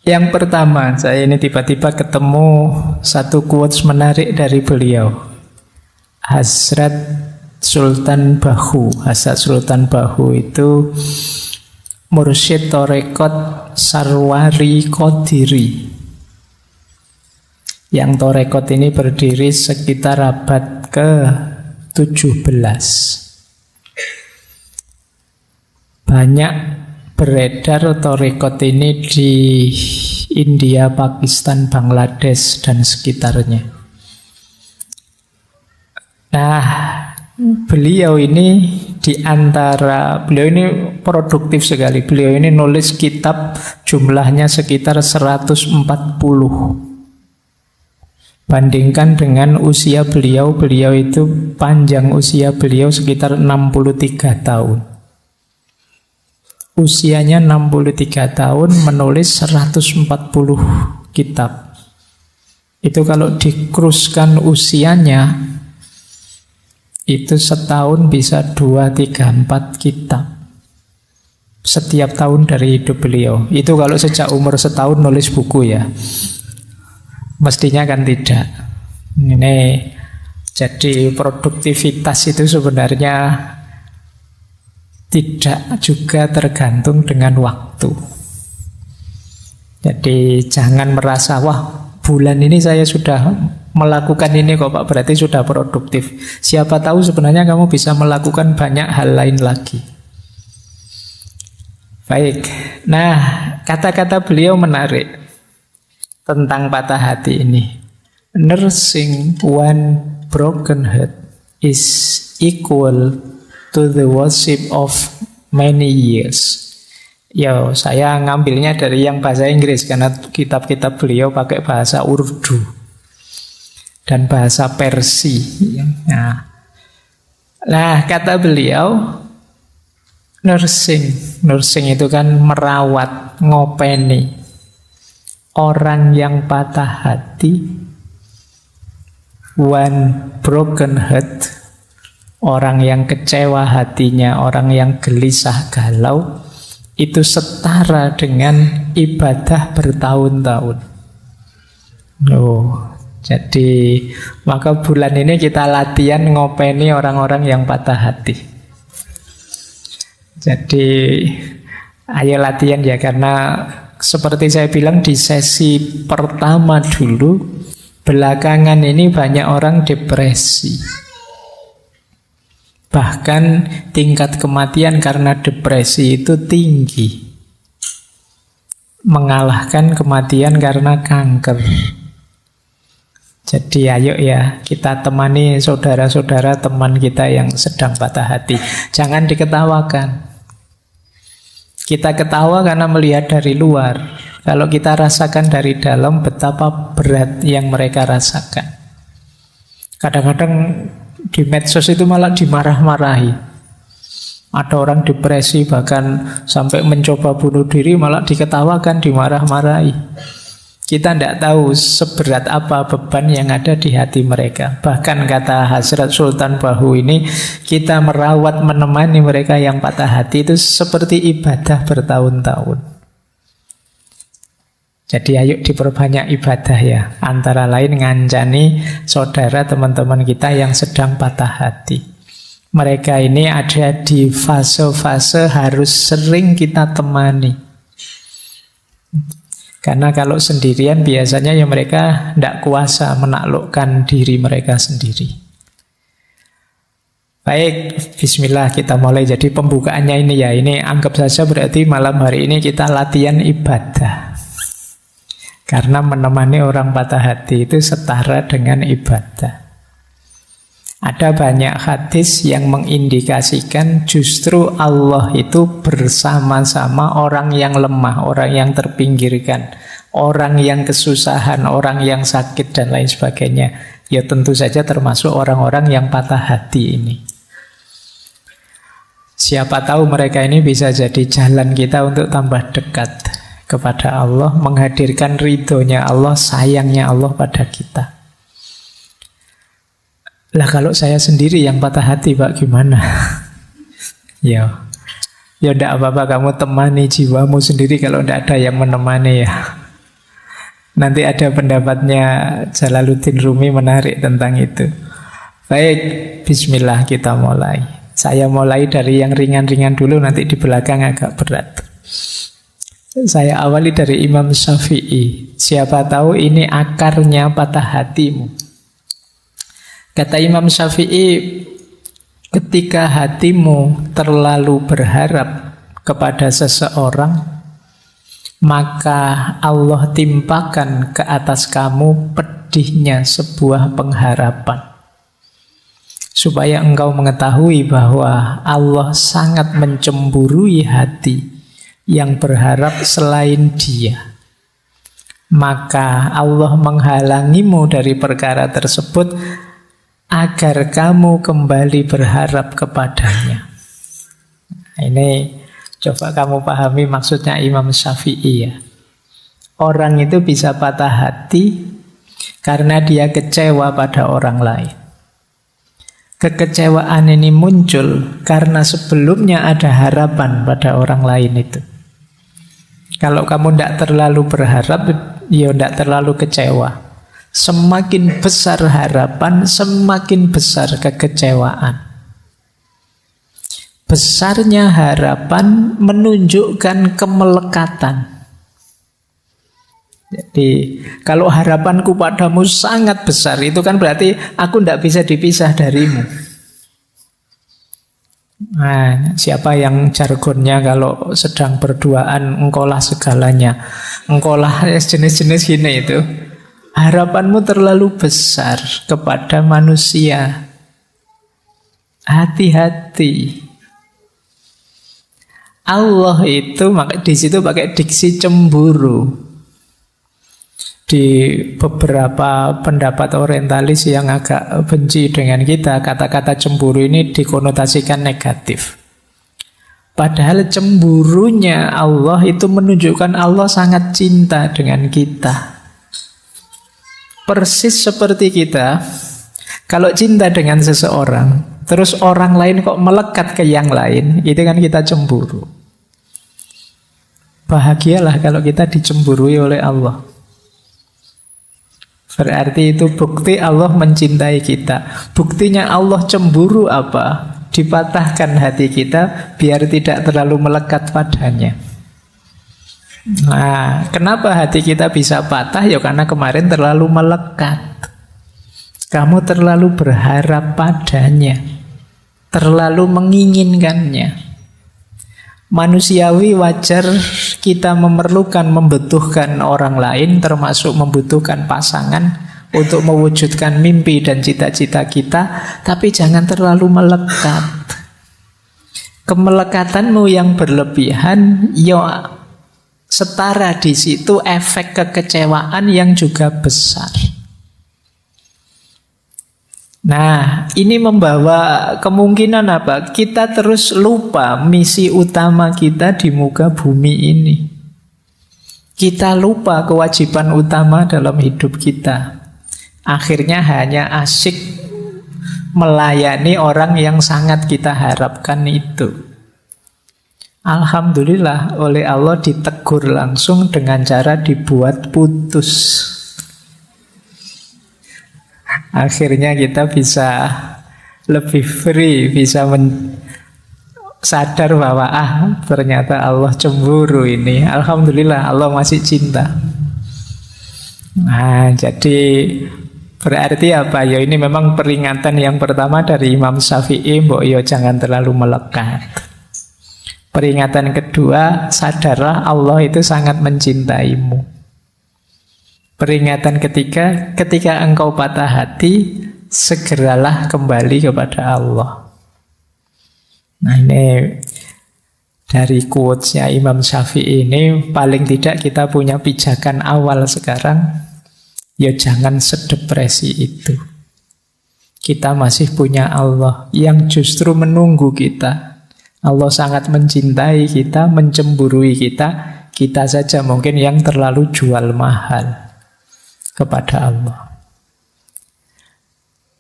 Yang pertama, saya ini tiba-tiba ketemu satu quotes menarik dari beliau. Hazrat Sultan Bahu. Hazrat Sultan Bahu itu mursyid Torekot Sarwari Qadiri. Yang Torekot ini berdiri sekitar abad ke-17. Banyak beredar Torekot ini di India, Pakistan, Bangladesh, dan sekitarnya. Nah, beliau ini produktif sekali. Beliau ini nulis kitab jumlahnya sekitar 140. Bandingkan dengan usia beliau itu panjang usia beliau sekitar 63 tahun. Usianya 63 tahun menulis 140 kitab. Itu kalau dikruskan usianya, itu setahun bisa 2, 3, 4 kitab. Setiap tahun dari hidup beliau. Itu kalau sejak umur setahun nulis buku ya. Mestinya kan tidak. Ini jadi produktivitas itu sebenarnya tidak juga tergantung dengan waktu. Jadi jangan merasa, wah bulan ini saya sudah melakukan ini kok Pak, berarti sudah produktif. Siapa tahu sebenarnya kamu bisa melakukan banyak hal lain lagi. Baik, nah kata-kata beliau menarik tentang patah hati ini. Nursing one broken heart is equal to the worship of many years. Ya, saya ngambilnya dari yang bahasa Inggris karena kitab-kitab beliau pakai bahasa Urdu dan bahasa Persia. Nah, kata beliau, nursing itu kan merawat, ngopeni. Orang yang patah hati, one broken heart, orang yang kecewa hatinya, orang yang gelisah galau, itu setara dengan ibadah bertahun-tahun. Jadi maka bulan ini kita latihan ngopeni orang-orang yang patah hati. Jadi ayo latihan ya, karena seperti saya bilang di sesi pertama dulu, belakangan ini banyak orang depresi. Bahkan tingkat kematian karena depresi itu tinggi, mengalahkan kematian karena kanker. Jadi ayo ya, kita temani saudara-saudara teman kita yang sedang patah hati. Jangan diketawakan. Kita ketawa karena melihat dari luar. Kalau kita rasakan dari dalam, betapa berat yang mereka rasakan. Kadang-kadang di medsos itu malah dimarah-marahi. Ada orang depresi bahkan sampai mencoba bunuh diri, malah diketawakan, dimarah-marahi. Kita tidak tahu seberat apa beban yang ada di hati mereka. Bahkan kata Hazrat Sultan Bahu ini, kita merawat, menemani mereka yang patah hati itu seperti ibadah bertahun-tahun. Jadi ayo diperbanyak ibadah ya. Antara lain ngancani saudara teman-teman kita yang sedang patah hati. Mereka ini ada di fase-fase harus sering kita temani. Karena kalau sendirian biasanya ya mereka tidak kuasa menaklukkan diri mereka sendiri. Baik, bismillah kita mulai. Jadi pembukaannya ini ya, ini anggap saja berarti malam hari ini kita latihan ibadah. Karena menemani orang patah hati itu setara dengan ibadah. Ada banyak hadis yang mengindikasikan justru Allah itu bersama-sama orang yang lemah, orang yang terpinggirkan, orang yang kesusahan, orang yang sakit, dan lain sebagainya. Ya tentu saja termasuk orang-orang yang patah hati ini. Siapa tahu mereka ini bisa jadi jalan kita untuk tambah dekat kepada Allah, menghadirkan ridhonya Allah, sayangnya Allah pada kita. Lah kalau saya sendiri yang patah hati Pak, gimana? Ya tidak apa-apa, kamu temani jiwamu sendiri kalau tidak ada yang menemani ya. Nanti ada pendapatnya Jalaluddin Rumi menarik tentang itu. Baik, bismillah kita mulai. Saya mulai dari yang ringan-ringan dulu, nanti di belakang agak berat. Saya awali dari Imam Syafi'i. Siapa tahu ini akarnya patah hatimu. Kata Imam Syafi'i, ketika hatimu terlalu berharap kepada seseorang, maka Allah timpakan ke atas kamu pedihnya sebuah pengharapan. Supaya engkau mengetahui bahwa Allah sangat mencemburui hati yang berharap selain Dia. Maka Allah menghalangimu dari perkara tersebut agar kamu kembali berharap kepadanya. Ini coba kamu pahami maksudnya Imam Syafi'i ya. Orang itu bisa patah hati karena dia kecewa pada orang lain. Kekecewaan ini muncul karena sebelumnya ada harapan pada orang lain itu. Kalau kamu tidak terlalu berharap, ya tidak terlalu kecewa. Semakin besar harapan, semakin besar kekecewaan. Besarnya harapan menunjukkan kemelekatan. Jadi kalau harapanku padamu sangat besar, itu kan berarti aku tidak bisa dipisah darimu. Nah, siapa yang jargonnya kalau sedang berduaan, engkaulah segalanya, engkaulah jenis-jenis gini itu. Harapanmu terlalu besar kepada manusia. Hati-hati. Allah itu di situ pakai diksi cemburu. Di beberapa pendapat orientalis yang agak benci dengan kita, kata-kata cemburu ini dikonotasikan negatif. Padahal cemburunya Allah itu menunjukkan Allah sangat cinta dengan kita. Persis seperti kita, kalau cinta dengan seseorang, terus orang lain kok melekat ke yang lain, itu kan kita cemburu. Bahagialah kalau kita dicemburui oleh Allah. Berarti itu bukti Allah mencintai kita. Buktinya Allah cemburu apa? Dipatahkan hati kita biar tidak terlalu melekat padanya. Nah, kenapa hati kita bisa patah? Ya karena kemarin terlalu melekat. Kamu terlalu berharap padanya, terlalu menginginkannya. Manusiawi wajar kita memerlukan, membutuhkan orang lain, termasuk membutuhkan pasangan untuk mewujudkan mimpi dan cita-cita kita, tapi jangan terlalu melekat. Kemelekatanmu yang berlebihan, ya setara di situ efek kekecewaan yang juga besar. Nah, ini membawa kemungkinan apa? Kita terus lupa misi utama kita di muka bumi ini. Kita lupa kewajiban utama dalam hidup kita. Akhirnya hanya asyik melayani orang yang sangat kita harapkan itu. Alhamdulillah, oleh Allah ditegur langsung dengan cara dibuat putus. Akhirnya kita bisa lebih free, bisa sadar bahwa ternyata Allah cemburu ini. Alhamdulillah Allah masih cinta. Nah, jadi berarti apa? Ya ini memang peringatan yang pertama dari Imam Syafi'i, mbok yo jangan terlalu melekat. Peringatan kedua, sadarlah Allah itu sangat mencintaimu. Peringatan ketiga, ketika engkau patah hati, segeralah kembali kepada Allah. Nah, ini dari quotes-nya Imam Syafi'i ini, paling tidak kita punya pijakan awal sekarang, ya jangan sedepresi itu. Kita masih punya Allah yang justru menunggu kita. Allah sangat mencintai kita, mencemburui kita. Kita saja mungkin yang terlalu jual mahal kepada Allah.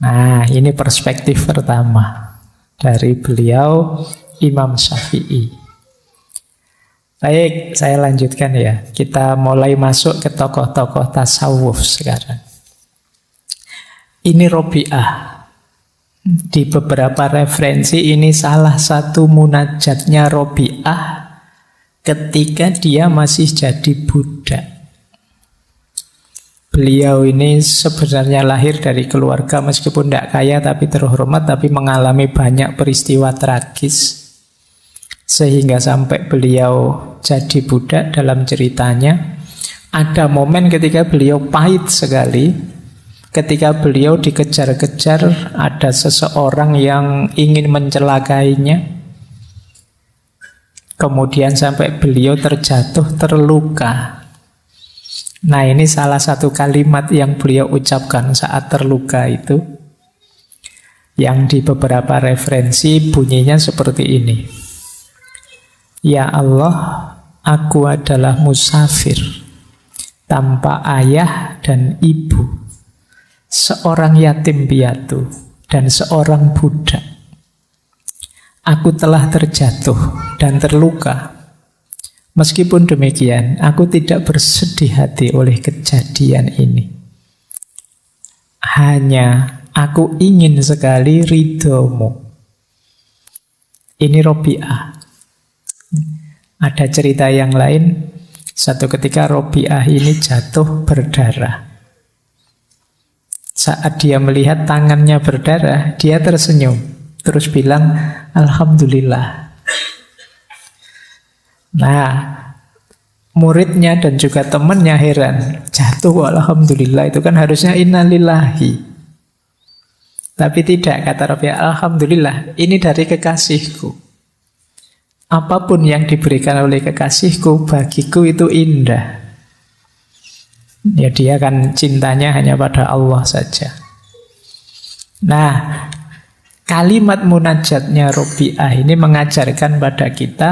Nah, ini perspektif pertama dari beliau Imam Syafi'i. Baik, saya lanjutkan ya. Kita mulai masuk ke tokoh-tokoh tasawuf sekarang. Ini Robi'ah. Di beberapa referensi ini salah satu munajatnya Robi'ah ketika dia masih jadi budak. Beliau ini sebenarnya lahir dari keluarga meskipun tidak kaya tapi terhormat, tapi mengalami banyak peristiwa tragis sehingga sampai beliau jadi budak. Dalam ceritanya ada momen ketika beliau pahit sekali, ketika beliau dikejar-kejar, ada seseorang yang ingin mencelakainya, kemudian sampai beliau terjatuh, terluka. Nah, ini salah satu kalimat yang beliau ucapkan saat terluka itu, yang di beberapa referensi bunyinya seperti ini. Ya Allah, aku adalah musafir tanpa ayah dan ibu, seorang yatim piatu dan seorang budak. Aku telah terjatuh dan terluka. Meskipun demikian, aku tidak bersedih hati oleh kejadian ini. Hanya aku ingin sekali ridhomu. Ini Robi'ah. Ada cerita yang lain, satu ketika Robi'ah ini jatuh berdarah. Saat dia melihat tangannya berdarah, dia tersenyum, terus bilang, Alhamdulillah. Nah, muridnya dan juga temannya heran, jatuh Alhamdulillah, itu kan harusnya innalillahi. Tapi tidak, kata Robi'ah, Alhamdulillah, ini dari kekasihku. Apapun yang diberikan oleh kekasihku, bagiku itu indah. Ya, dia kan cintanya hanya pada Allah saja. Nah, kalimat munajatnya Robi'ah ini mengajarkan pada kita,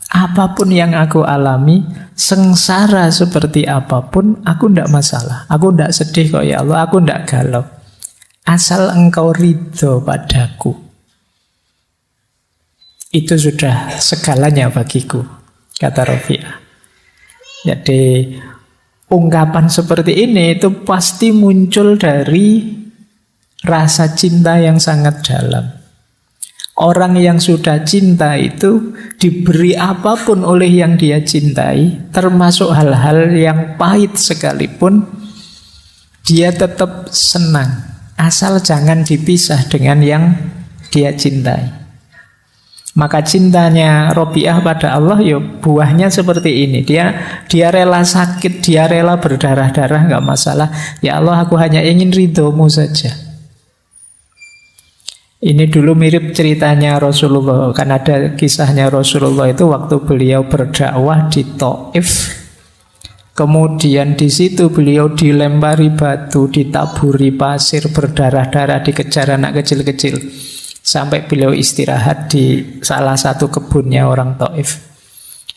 apapun yang aku alami, sengsara seperti apapun, aku tidak masalah. Aku tidak sedih kok ya Allah, aku tidak galau. Asal engkau ridho padaku, itu sudah segalanya bagiku, kata Robi'ah. Jadi ungkapan seperti ini itu pasti muncul dari rasa cinta yang sangat dalam. Orang yang sudah cinta itu diberi apapun oleh yang dia cintai, termasuk hal-hal yang pahit sekalipun, dia tetap senang, asal jangan dipisah dengan yang dia cintai. Maka cintanya Robi'ah pada Allah, ya buahnya seperti ini. Dia rela sakit, dia rela berdarah-darah, nggak masalah. Ya Allah, aku hanya ingin ridhomu saja. Ini dulu mirip ceritanya Rasulullah. Kan ada kisahnya Rasulullah itu waktu beliau berdakwah di Thaif. Kemudian di situ beliau dilempari batu, ditaburi pasir, berdarah-darah, dikejar anak kecil-kecil. Sampai beliau istirahat di salah satu kebunnya orang Thaif.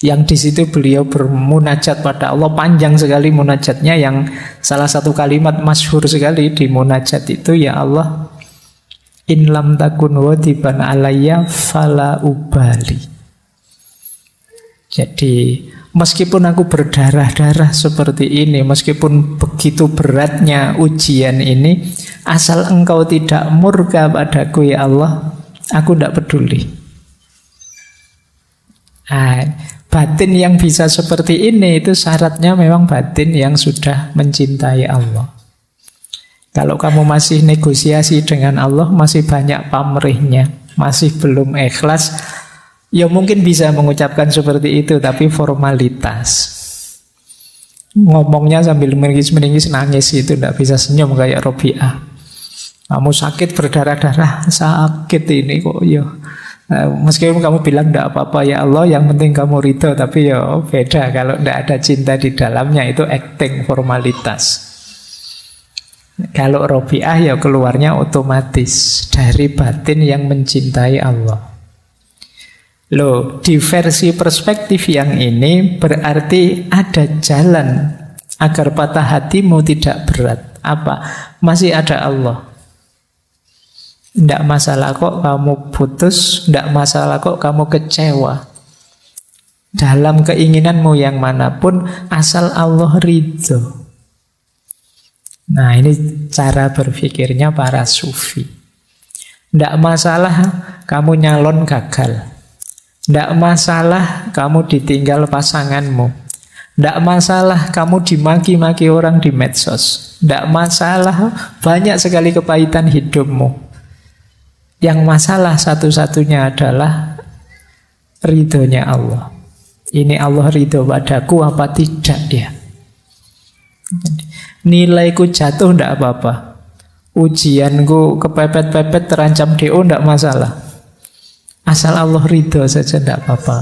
Yang di situ beliau bermunajat pada Allah, panjang sekali munajatnya, yang salah satu kalimat masyhur sekali di munajat itu, ya Allah, in lam takun wadiban alayya fala ubali. Jadi meskipun aku berdarah-darah seperti ini, meskipun begitu beratnya ujian ini, asal engkau tidak murka padaku ya Allah, aku tidak peduli. Nah, batin yang bisa seperti ini itu syaratnya memang batin yang sudah mencintai Allah. Kalau kamu masih negosiasi dengan Allah, masih banyak pamrihnya, masih belum ikhlas, ya mungkin bisa mengucapkan seperti itu, tapi formalitas. Ngomongnya sambil menangis-menangis, nangis itu, tidak bisa senyum kayak Robi'ah. Kamu sakit berdarah-darah, sakit ini kok ya. Meskipun kamu bilang tidak apa-apa ya Allah, yang penting kamu ridho, tapi ya beda kalau tidak ada cinta di dalamnya, itu acting, formalitas. Kalau Robi'ah ya keluarnya otomatis dari batin yang mencintai Allah. Loh, di versi perspektif yang ini berarti ada jalan agar patah hatimu tidak berat. Apa? Masih ada Allah. Tidak masalah kok kamu putus, tidak masalah kok kamu kecewa. Dalam keinginanmu yang manapun, asal Allah ridho. Nah, ini cara berpikirnya para sufi. Tidak masalah kamu nyalon gagal. Tidak masalah kamu ditinggal pasanganmu. Tidak masalah kamu dimaki-maki orang di medsos. Tidak masalah banyak sekali kepahitan hidupmu. Yang masalah satu-satunya adalah ridhonya Allah. Ini Allah ridho padaku apa tidak ya? Nilaiku jatuh tidak apa-apa. Ujianku kepepet-pepet terancam DO tidak masalah. Asal Allah ridho saja tidak apa-apa.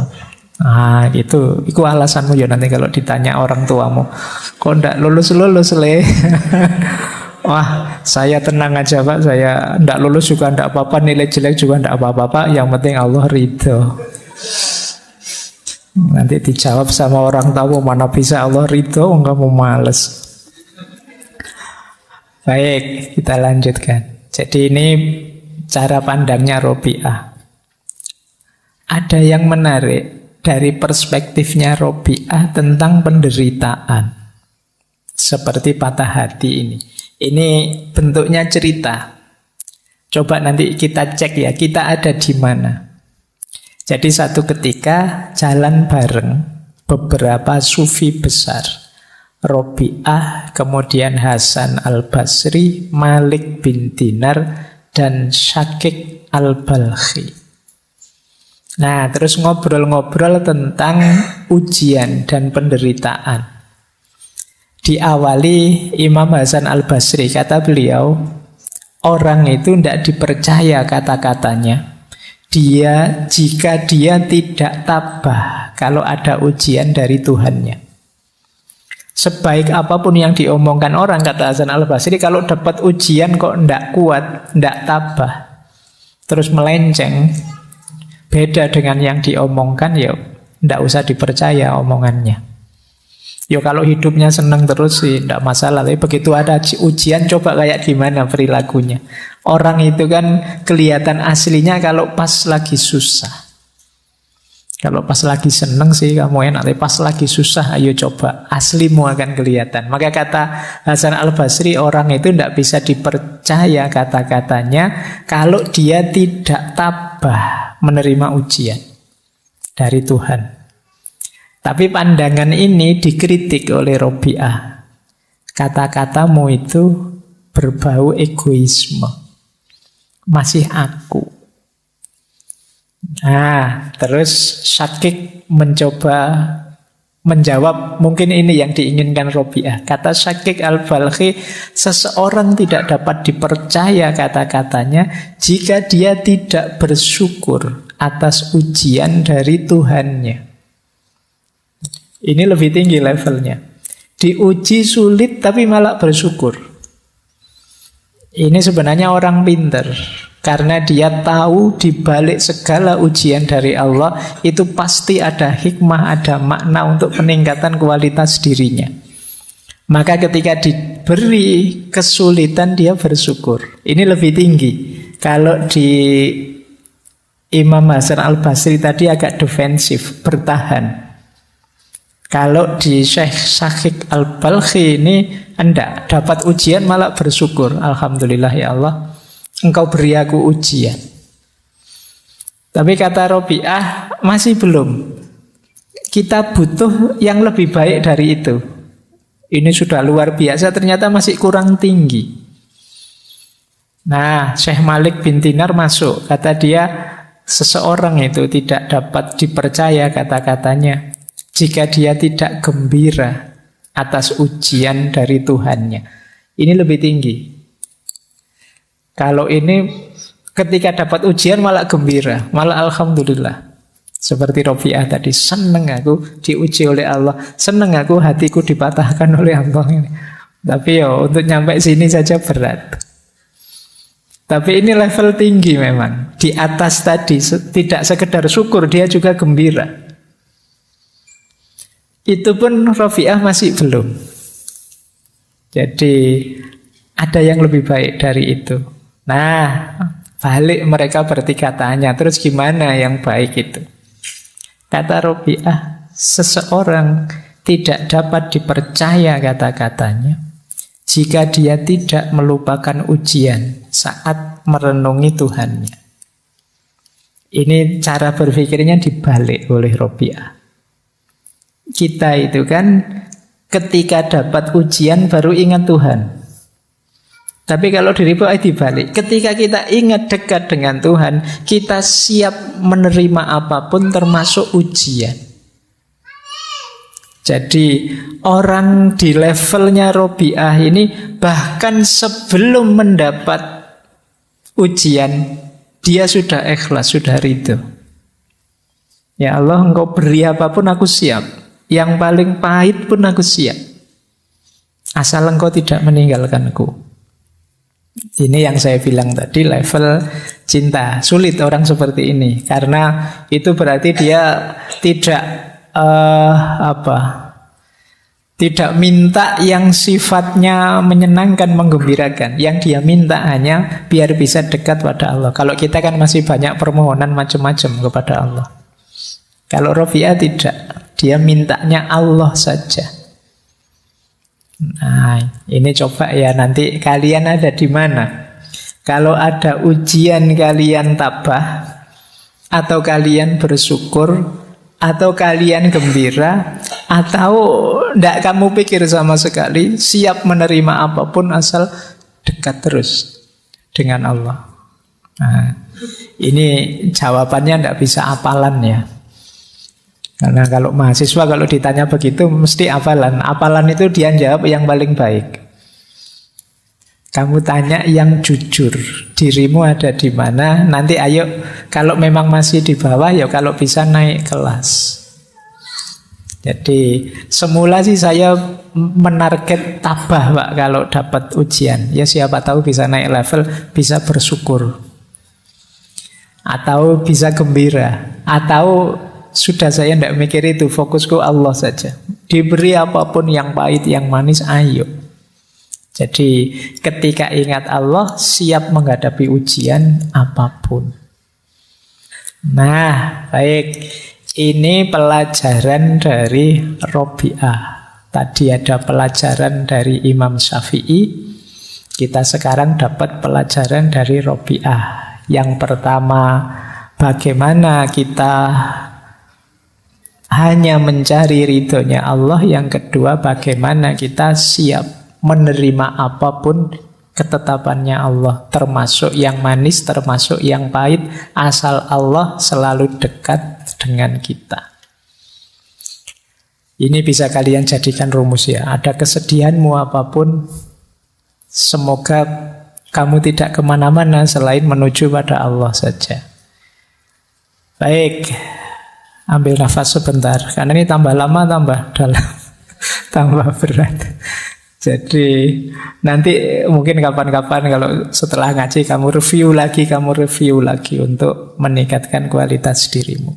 Ah, itu alasanmu ya nanti kalau ditanya orang tuamu. Kok tidak lulus-lulus le? Wah, saya tenang aja Pak. Saya tidak lulus juga tidak apa-apa. Nilai jelek juga tidak apa-apa Pak. Yang penting Allah ridho. Nanti dijawab sama orang tahu, mana bisa Allah ridho, kamu males. Baik, kita lanjutkan. Jadi ini cara pandangnya Robi'ah. Ada yang menarik dari perspektifnya Robi'ah tentang penderitaan. Seperti patah hati ini. Ini bentuknya cerita. Coba nanti kita cek ya, kita ada di mana. Jadi satu ketika jalan bareng beberapa sufi besar. Robi'ah, kemudian Hasan al-Basri, Malik bin Dinar, dan Syakik al-Balkhi. Nah, terus ngobrol-ngobrol tentang ujian dan penderitaan. Diawali Imam Hasan al-Basri, kata beliau, orang itu tidak dipercaya kata-katanya. Jika dia tidak tabah kalau ada ujian dari Tuhannya. Sebaik apapun yang diomongkan orang, kata Hasan al-Basri, kalau dapat ujian kok tidak kuat, tidak tabah, terus melenceng, beda dengan yang diomongkan, ya tidak usah dipercaya omongannya. Ya kalau hidupnya senang terus sih tidak masalah, tapi begitu ada ujian coba kayak gimana perilakunya. Orang itu kan kelihatan aslinya kalau pas lagi susah. Kalau pas lagi seneng sih kamu enak, tapi pas lagi susah ayo coba, aslimu akan kelihatan. Maka kata Hasan al-Basri, orang itu tidak bisa dipercaya kata-katanya kalau dia tidak tabah menerima ujian dari Tuhan. Tapi pandangan ini dikritik oleh Robi'ah. Kata-katamu itu berbau egoisme. Masih aku. Nah, terus Syakik mencoba menjawab, mungkin ini yang diinginkan Robi'ah. Kata Syakik al-Balkhi, seseorang tidak dapat dipercaya kata-katanya jika dia tidak bersyukur atas ujian dari Tuhannya. Ini lebih tinggi levelnya. Diuji sulit tapi malah bersyukur. Ini sebenarnya orang pintar. Karena dia tahu di balik segala ujian dari Allah itu pasti ada hikmah, ada makna untuk peningkatan kualitas dirinya. Maka ketika diberi kesulitan dia bersyukur. Ini lebih tinggi. Kalau di Imam Hasan al-Basri tadi agak defensif, bertahan. Kalau di Syekh Syakik al-Balkhi ini enggak, dapat ujian malah bersyukur. Alhamdulillah ya Allah, Engkau beri aku ujian. Tapi kata Robi'ah, masih belum. Kita butuh yang lebih baik dari itu. Ini sudah luar biasa, ternyata masih kurang tinggi. Nah, Syekh Malik bin Dinar masuk. Kata dia, seseorang itu tidak dapat dipercaya kata-katanya jika dia tidak gembira atas ujian dari Tuhannya. Ini lebih tinggi. Kalau ini ketika dapat ujian malah gembira, malah alhamdulillah. Seperti Robi'ah tadi, seneng aku diuji oleh Allah, seneng aku hatiku dipatahkan oleh Allah ini. Tapi ya untuk nyampe sini saja berat. Tapi ini level tinggi memang. Di atas tadi tidak sekedar syukur, dia juga gembira. Itu pun Robi'ah masih belum. Jadi ada yang lebih baik dari itu. Nah, balik mereka bertiga tanya, terus gimana yang baik itu? Kata Robi'ah, seseorang tidak dapat dipercaya kata-katanya jika dia tidak melupakan ujian saat merenungi Tuhannya. Ini cara berpikirnya dibalik oleh Robi'ah. Kita itu kan ketika dapat ujian baru ingat Tuhan. Tapi kalau di Robi'ah dibalik, ketika kita ingat dekat dengan Tuhan, kita siap menerima apapun termasuk ujian. Jadi orang di levelnya Robi'ah ini bahkan sebelum mendapat ujian, dia sudah ikhlas, sudah ridho. Ya Allah, engkau beri apapun aku siap. Yang paling pahit pun aku siap. Asal engkau tidak meninggalkanku. Ini yang saya bilang tadi, level cinta. Sulit orang seperti ini. Karena itu berarti dia tidak tidak minta yang sifatnya menyenangkan, menggembirakan. Yang dia minta hanya biar bisa dekat pada Allah. Kalau kita kan masih banyak permohonan macam-macam kepada Allah. Kalau Robi'ah tidak, dia mintanya Allah saja. Nah, ini coba ya, nanti kalian ada di mana? Kalau ada ujian kalian tabah, atau kalian bersyukur, atau kalian gembira, atau tidak kamu pikir sama sekali, siap menerima apapun asal dekat terus dengan Allah. Nah, ini jawabannya tidak bisa hafalan ya. Karena kalau mahasiswa kalau ditanya begitu mesti hafalan. Hafalan itu dia jawab yang paling baik. Kamu tanya yang jujur, dirimu ada di mana? Nanti ayo, kalau memang masih di bawah ya kalau bisa naik kelas. Jadi semula sih saya menarget tabah Pak kalau dapat ujian. Ya siapa tahu bisa naik level, bisa bersyukur. Atau bisa gembira. Atau sudah saya tidak mikir itu, fokusku Allah saja. Diberi apapun yang pahit, yang manis, ayo. Jadi ketika ingat Allah, siap menghadapi ujian apapun. Nah, baik. Ini pelajaran dari Robi'ah. Tadi ada pelajaran dari Imam Syafi'i. Kita sekarang dapat pelajaran dari Robi'ah. Yang pertama, bagaimana kita hanya mencari ridhonya Allah. Yang kedua, bagaimana kita siap menerima apapun ketetapannya Allah, termasuk yang manis, termasuk yang pahit, asal Allah selalu dekat dengan kita. Ini bisa kalian jadikan rumus ya. Ada kesedihanmu apapun, semoga kamu tidak kemana-mana selain menuju pada Allah saja. Baik, ambil nafas sebentar, karena ini tambah lama tambah dalam, tambah berat. Jadi nanti mungkin kapan-kapan kalau setelah ngaji kamu review lagi untuk meningkatkan kualitas dirimu.